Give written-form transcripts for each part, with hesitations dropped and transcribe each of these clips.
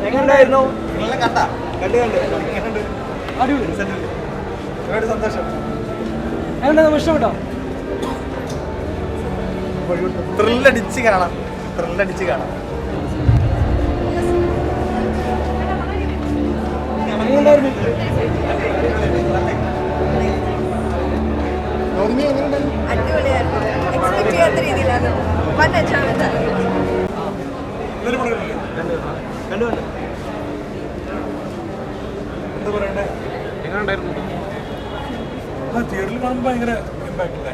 എങ്ങനെയുണ്ടായിരുന്നു? സന്തോഷം. ഇഷ്ടപ്പെട്ടോ? ത്രില്ലടിച്ച് കാണാം. അടിപൊളിയായിരുന്നു. എക്സ്പെക്ട് ചെയ്യാത്ത രീതിയിലാണ്. എന്താ പറയണ്ടേ? തിയേറ്ററിൽ കാണുമ്പോൾ ഭയങ്കര ഇമ്പാക്ട് ഇല്ലേ?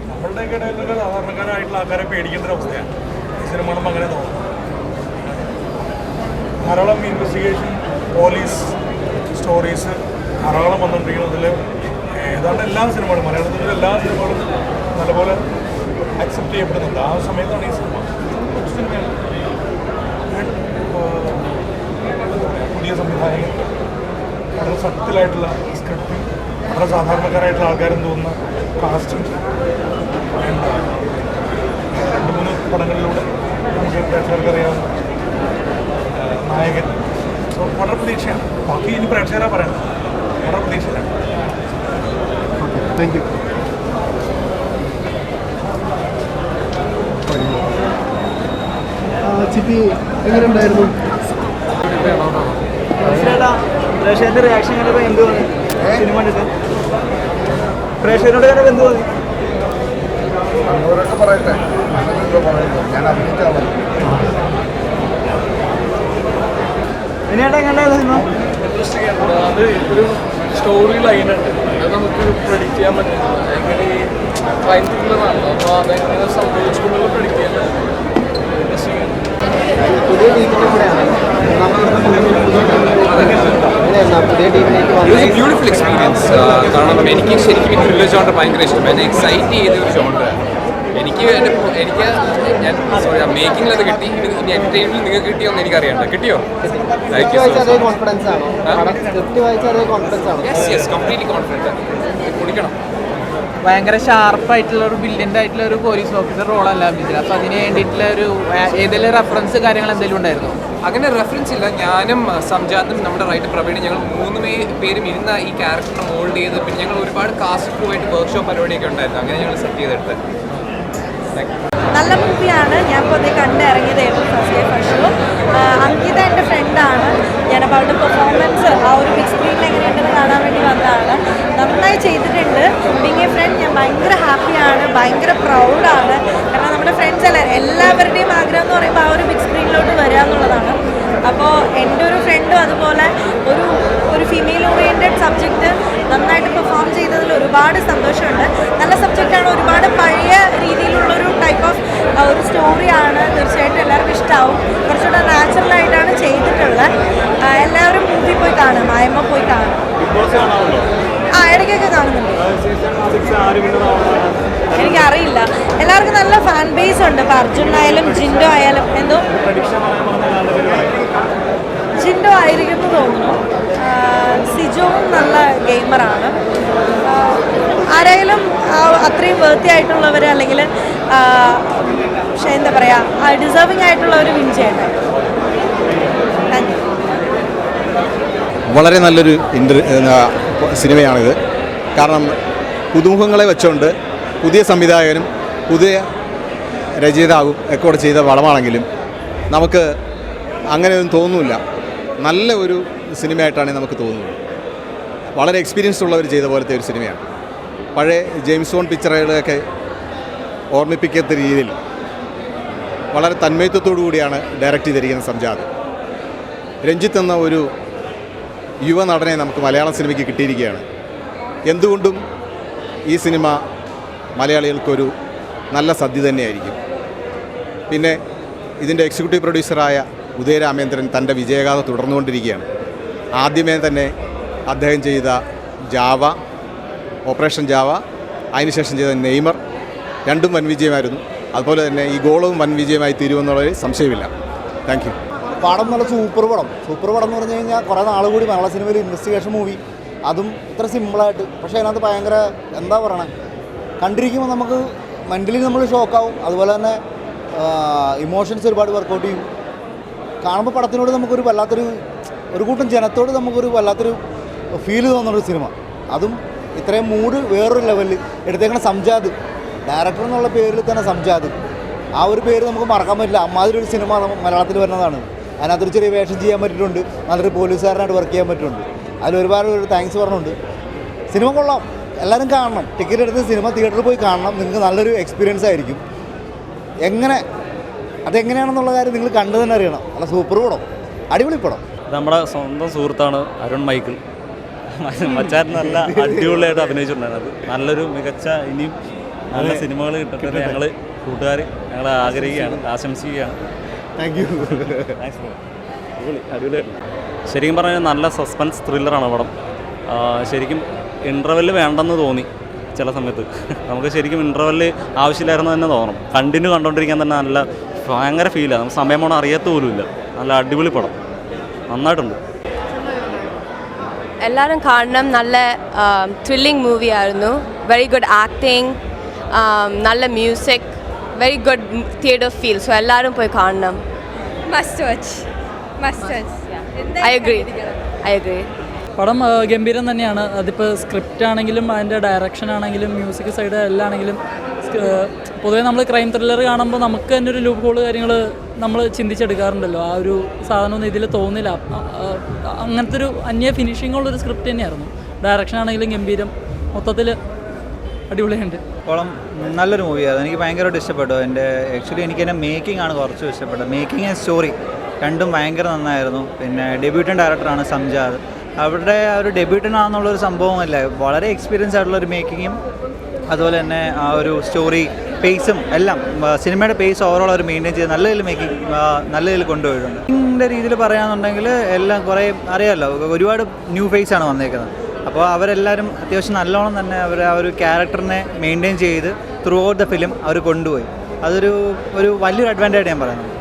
നമ്മളുടെയൊക്കെ ഇടയിലൊക്കെ സാധാരണക്കാരായിട്ടുള്ള ആൾക്കാരെ പേടിക്കേണ്ട ഒരു അവസ്ഥയാണ് ഈ സിനിമ കാണുമ്പോൾ അങ്ങനെ തോന്നുന്നു. ധാരാളം ഇൻവെസ്റ്റിഗേഷൻ പോലീസ് സ്റ്റോറീസ് ധാരാളം വന്നുകൊണ്ടിരിക്കുന്നതിൽ ഏതാണ്ട് എല്ലാ സിനിമകളും മലയാളത്തിലെ എല്ലാ സിനിമകളും നല്ലപോലെ അക്സെപ്റ്റ് ചെയ്യപ്പെടുന്നുണ്ട്. ആ സമയത്താണ് ഈ സിനിമ സിനിമയാണ്. പുതിയ സംവിധായകൻ, വളരെ സത്യത്തിലായിട്ടുള്ള സ്ക്രിപ്റ്റ്, വളരെ സാധാരണക്കാരായിട്ടുള്ള ആൾക്കാരെന്ന് തോന്നുന്ന കാസ്റ്റിംഗ്, രണ്ട് മൂന്ന് പടങ്ങളിലൂടെ നമുക്ക് പ്രേക്ഷകർക്ക് അറിയാവുന്ന നായകൻ. സോ വളരെ പ്രതീക്ഷയാണ്. ബാക്കി ഇനി പ്രേക്ഷകരാ പറയണം. വളരെ പ്രതീക്ഷയിലാണ്. Thank you. ചിപ്പി എങ്ങനെയുണ്ടായിരുന്നു? പ്രേക്ഷകരുടെ റിയാക്ഷൻ കണ്ടപ്പോൾ എന്ത് തോന്നി? സിനിമ കണ്ടിട്ട് പ്രേക്ഷകരോട് കണ്ടപ്പോൾ എന്ത് തോന്നി? പറയട്ടെ, ഞാൻ അഭിനയിച്ചാണ്. ഇതിനായിട്ട് എങ്ങനെയായിരുന്നു സിനിമ? ഇൻട്രസ്റ്റിംഗ് ആണ്. അത് ഒരു സ്റ്റോറി ലൈനുണ്ട്, അത് നമുക്ക് പ്രെഡിക്റ്റ് ചെയ്യാൻ പറ്റില്ല. എങ്ങനെ ഈ ക്രൈം ത്രില്ലറാണല്ലോ, അപ്പോൾ അതെങ്ങനെ സംഭവിച്ചിട്ടുള്ളത് പ്രെഡിക്റ്റ് ചെയ്യാൻ പറ്റില്ല. ഇൻട്രസ്റ്റിംഗ് ആണ്. പുതിയ ടീമിൻ്റെ കൂടെയാണ് ബ്യൂട്ടിഫുൾ എക്സ്പീരിയൻസ്. കാരണം എനിക്ക് ശരിക്കും ത്രില്ലർ ജോണ്ടർ ഭയങ്കര ഇഷ്ടം. എന്നെ എക്സൈറ്റ് ചെയ്ത ഒരു ജോണ്ടർ. എനിക്ക് ഞാൻ സോറി മേക്കിങ്ങിൽ അത് കിട്ടി. ഇനി എൻ്റർടൈൻമെൻറ്റ് നിങ്ങൾക്ക് കിട്ടിയോന്ന് എനിക്കറിയണ്ട. കിട്ടിയോ? Yes completely confident. കുടിക്കണം. ഭയങ്കര ഷാർപ്പായിട്ടുള്ള ഒരു ബ്രില്യൻ്റ് ആയിട്ടുള്ള ഒരു പോലീസ് ഓഫീസർ റോളല്ല അഭിനയിച്ചത്. അപ്പോൾ അതിന് വേണ്ടിയിട്ടുള്ള ഒരു ഏതെങ്കിലും റെഫറൻസ് കാര്യങ്ങൾ എന്തെങ്കിലും ഉണ്ടായിരുന്നു? അങ്ങനെ റെഫറൻസ് ഇല്ല. ഞാനും സംജാത്തും നമ്മുടെ റൈറ്റർ പ്രവീണും ഞങ്ങൾ 3 പേരും ഇരുന്ന ഈ ക്യാരക്ടറിനെ മോൾഡ് ചെയ്ത്, പിന്നെ ഞങ്ങൾ ഒരുപാട് കാസ്റ്റ് ക്രൂവായിട്ട് വർക്ക്ഷോപ്പ് പരിപാടിയൊക്കെ ഉണ്ടായിരുന്നു. അങ്ങനെ ഞങ്ങൾ സെറ്റ് ചെയ്തെടുത്ത്. നല്ല മൂവിയാണ്. ഞാൻ ഇപ്പോൾ അത് കണ്ടിറങ്ങിയതായിരുന്നു first day first show. Ankita എൻ്റെ ഫ്രണ്ടാണ്. ഞാനപ്പോൾ അവളുടെ പെർഫോമൻസ് ആ ഒരു ബിഗ് സ്ക്രീനിൽ എങ്ങനെയുണ്ടെന്ന് കാണാൻ വേണ്ടി വന്നതാണ്. നന്നായി ചെയ്തിട്ടുണ്ട്. ബീങ് എ ഫ്രണ്ട് ഞാൻ ഭയങ്കര ഹാപ്പിയാണ്, ഭയങ്കര പ്രൗഡാണ്. കാരണം നമ്മുടെ ഫ്രണ്ട്സ് എല്ലാവരുടെയും ആഗ്രഹം എന്ന് പറയുമ്പോൾ ആ ഒരു ബിഗ് സ്ക്രീനിലോട്ട് വരിക എന്നുള്ളതാണ്. അപ്പോൾ എൻ്റെ ഒരു ഫ്രണ്ടും അതുപോലെ ഒരു ഫീമെയിൽ ഓറിയൻറ്റഡ് സബ്ജക്റ്റ് നന്നായിട്ട് പെർഫോം ചെയ്തതിൽ ഒരുപാട് സന്തോഷമുണ്ട്. നല്ല സബ്ജക്റ്റാണ്, ഒരുപാട് പഴയ രീതിയിലുള്ളൊരു ടൈപ്പ് ഓഫ് ഒരു സ്റ്റോറിയാണ്. തീർച്ചയായിട്ടും എല്ലാവർക്കും ഇഷ്ടമാവും. കുറച്ചുകൂടെ നാച്ചുറലായിട്ടാണ് ചെയ്തിട്ടുള്ളത്. എല്ലാവരും മൂവി പോയി കാണും, മായമ്മ പോയി കാണും. ഇടയ്ക്കൊക്കെ കാണുന്നുണ്ട്. എനിക്കറിയില്ല. എല്ലാവർക്കും നല്ല ഫാൻ ബേസ് ഉണ്ട്. ഇപ്പോൾ അർജുൻ ആയാലും ജിൻഡോ ആയാലും എന്തോ ജിൻഡോ ആയിരിക്കുമെന്ന് തോന്നുന്നു. സിജോവും നല്ല ഗെയിമറാണ്. ആരായാലും അത്രയും വേർത്തി ആയിട്ടുള്ളവർ അല്ലെങ്കിൽ പക്ഷേ എന്താ പറയുക ഡിസേർവിംഗ് ആയിട്ടുള്ളവർ വിൻ ചെയ്യട്ടെ. Thank you. വളരെ നല്ലൊരു സിനിമയാണിത്. കാരണം പുതുമുഖങ്ങളെ വെച്ചുകൊണ്ട് പുതിയ സംവിധായകനും പുതിയ രചയിതാവും ഒക്കെ കൂടെ ചെയ്ത പടമാണെങ്കിലും നമുക്ക് അങ്ങനെയൊന്നും തോന്നുന്നില്ല. നല്ല ഒരു സിനിമയായിട്ടാണ് നമുക്ക് തോന്നുന്നത്. വളരെ എക്സ്പീരിയൻസ് ഉള്ളവർ ചെയ്ത പോലത്തെ ഒരു സിനിമയാണ്. പഴയ ജെയിംസ് ബോണ്ട് പിക്ചറുകളൊക്കെ ഓർമ്മിപ്പിക്കാത്ത രീതിയിൽ വളരെ തന്മയത്വത്തോടു കൂടിയാണ് ഡയറക്റ്റ് ചെയ്തിരിക്കുന്ന സംജാത്. രഞ്ജിത്ത് എന്ന ഒരു യുവ നടനെ നമുക്ക് മലയാള സിനിമയ്ക്ക് കിട്ടിയിരിക്കുകയാണ്. എന്തുകൊണ്ടും ഈ സിനിമ മലയാളികൾക്കൊരു നല്ല സദ്യ തന്നെയായിരിക്കും. പിന്നെ ഇതിൻ്റെ എക്സിക്യൂട്ടീവ് പ്രൊഡ്യൂസറായ ഉദയരാമേന്ദ്രൻ തൻ്റെ വിജയഗാഥ തുടർന്നുകൊണ്ടിരിക്കുകയാണ്. ആദ്യമേ തന്നെ അദ്ദേഹം ചെയ്ത ജാവ, ഓപ്പറേഷൻ ജാവ, അതിനുശേഷം ചെയ്ത നെയ്മർ, രണ്ടും വൻ വിജയമായിരുന്നു. അതുപോലെ തന്നെ ഈ ഗോളവും വൻ വിജയമായി തീരുമെന്നുള്ളൊരു സംശയമില്ല. Thank you. പടം നല്ല സൂപ്പർ പടം എന്ന് പറഞ്ഞു കഴിഞ്ഞാൽ കുറേ നാൾ കൂടി മലയാള സിനിമയിൽ ഇൻവെസ്റ്റിഗേഷൻ മൂവി, അതും ഇത്ര സിമ്പിളായിട്ട്. പക്ഷേ അതിനകത്ത് ഭയങ്കര എന്താ പറയണേ, കണ്ടിരിക്കുമ്പോൾ നമുക്ക് മെൻ്റലി നമ്മൾ ഷോക്കാവും. അതുപോലെ തന്നെ ഇമോഷൻസ് ഒരുപാട് വർക്കൗട്ട് ചെയ്യും. കാണുമ്പോൾ പടത്തിനോട് നമുക്കൊരു വല്ലാത്തൊരു ഒരു കൂട്ടം ജനത്തോട് നമുക്കൊരു വല്ലാത്തൊരു ഫീല് തോന്നുന്നൊരു സിനിമ. അതും ഇത്രയും മൂഡ് വേറൊരു ലെവലിൽ എടുത്തേക്കണ സംജാദ്, ഡയറക്ടർ എന്നുള്ള പേരിൽ തന്നെ സംജാദ്, ആ ഒരു പേര് നമുക്ക് മറക്കാൻ പറ്റില്ല. അമ്മാതിരി ഒരു സിനിമ മലയാളത്തിൽ വരുന്നതാണ്. അതിനകത്തൊരു ചെറിയ വേഷം ചെയ്യാൻ പറ്റിയിട്ടുണ്ട്, നല്ലൊരു പോലീസുകാരനായിട്ട് വർക്ക് ചെയ്യാൻ പറ്റുന്നുണ്ട്. അതിലൊരുപാട് താങ്ക്സ് പറഞ്ഞുണ്ട്. സിനിമ കൊള്ളാം, എല്ലാവരും കാണണം. ടിക്കറ്റ് എടുത്ത് സിനിമ തിയേറ്ററിൽ പോയി കാണണം, നിങ്ങൾക്ക് നല്ലൊരു എക്സ്പീരിയൻസ് ആയിരിക്കും. അതെങ്ങനെയാണെന്നുള്ള കാര്യം നിങ്ങൾ കണ്ടു തന്നെ അറിയണം. നല്ല സൂപ്പർ പടം, അടിപൊളി പടം. നമ്മുടെ സ്വന്തം സുഹൃത്താണ് അരുൺ മൈക്കിൾ. മച്ചാൻ നല്ല അടിപൊളിയായിട്ട് അഭിനയിച്ചിട്ടുണ്ടായിരുന്നു. അത് നല്ലൊരു മികച്ച ഇനിയും നല്ല സിനിമകൾ കിട്ടട്ടെ ഞങ്ങൾ കൂട്ടുകാർ ഞങ്ങൾ ആഗ്രഹിക്കുകയാണ്, ആശംസിക്കുകയാണ്. Thank you. അടിപൊളിയായിട്ട് ശരിക്കും പറഞ്ഞാൽ നല്ല സസ്പെൻസ് ത്രില്ലറാണ് പടം. ശരിക്കും ഇൻ്റർവെല്ല് വേണ്ടെന്ന് തോന്നി ചില സമയത്ത്. നമുക്ക് ശരിക്കും ഇൻ്റർവെല്ല് ആവശ്യമില്ലായിരുന്നു തന്നെ തോന്നണം. കണ്ടിന്യൂ കണ്ടുകൊണ്ടിരിക്കാൻ തന്നെ നല്ല ഭയങ്കര ഫീലാണ്. നമുക്ക് സമയം പോകണം അറിയാത്ത പോലുമില്ല. നല്ല അടിപൊളി പടം, നന്നായിട്ടുണ്ട്. എല്ലാവരും കാണണം. നല്ല ത്രില്ലിംഗ് മൂവി ആയിരുന്നു. വെരി ഗുഡ് ആക്ടിങ്, നല്ല music, very good theatre feel. So എല്ലാവരും പോയി കാണണം. Must watch. I agree. പടം ഗംഭീരം തന്നെയാണ്. അതിപ്പോൾ സ്ക്രിപ്റ്റ് ആണെങ്കിലും അതിൻ്റെ ഡയറക്ഷൻ ആണെങ്കിലും മ്യൂസിക് സൈഡ് എല്ലാം ആണെങ്കിലും പൊതുവേ നമ്മൾ ക്രൈം ത്രില്ലർ കാണുമ്പോൾ നമുക്ക് തന്നെ ഒരു ലൂപ്പ് ഹോൾ കാര്യങ്ങൾ നമ്മൾ ചിന്തിച്ചെടുക്കാറുണ്ടല്ലോ. ആ ഒരു സാധനമൊന്നും ഇതിൽ തോന്നില്ല. അങ്ങനത്തെ ഒരു അന്യ ഫിനിഷിങ്ങുള്ളൊരു സ്ക്രിപ്റ്റ് തന്നെയായിരുന്നു. ഡയറക്ഷൻ ആണെങ്കിലും ഗംഭീരം, മൊത്തത്തിൽ അടിപൊളിയുണ്ട്. പടം നല്ലൊരു മൂവിയായിരുന്നു. എനിക്ക് ഭയങ്കരമായിട്ട് ഇഷ്ടപ്പെട്ടു. ആക്ച്വലി എനിക്ക് എൻ്റെ മേക്കിംഗ് ആണ് കുറച്ച് ഇഷ്ടപ്പെട്ടത്. മേക്കിംഗ് ആൻഡ് സ്റ്റോറി രണ്ടും ഭയങ്കര നന്നായിരുന്നു. പിന്നെ ഡെബ്യൂട്ടൻ ഡയറക്ടറാണ് സംജാദ്. അവരുടെ ആ ഒരു ഡെബ്യൂട്ടനാണെന്നുള്ളൊരു സംഭവമല്ല, വളരെ എക്സ്പീരിയൻസ് ആയിട്ടുള്ളൊരു മേക്കിങ്ങും അതുപോലെ തന്നെ ആ ഒരു സ്റ്റോറി പേസും എല്ലാം സിനിമയുടെ പേസ് ഓവറോൾ അവർ മെയിൻറ്റെയിൻ ചെയ്ത് നല്ല രീതിയിൽ നല്ല രീതിയിൽ കൊണ്ടുപോയിട്ടുണ്ട്. ഇതിൻ്റെ രീതിയിൽ പറയുകയാണെന്നുണ്ടെങ്കിൽ എല്ലാം കുറേ അറിയാമല്ലോ, ഒരുപാട് ന്യൂ ഫേസാണ് വന്നേക്കുന്നത്. അപ്പോൾ അവരെല്ലാവരും അത്യാവശ്യം നല്ലോണം തന്നെ അവർ ആ ഒരു ക്യാരക്ടറിനെ മെയിൻറ്റെയിൻ ചെയ്ത് ത്രൂ ഔട്ട് ദ ഫിലിം അവർ കൊണ്ടുപോയി. അതൊരു വലിയൊരു അഡ്വാൻറ്റേജ് ഞാൻ പറയുന്നത്.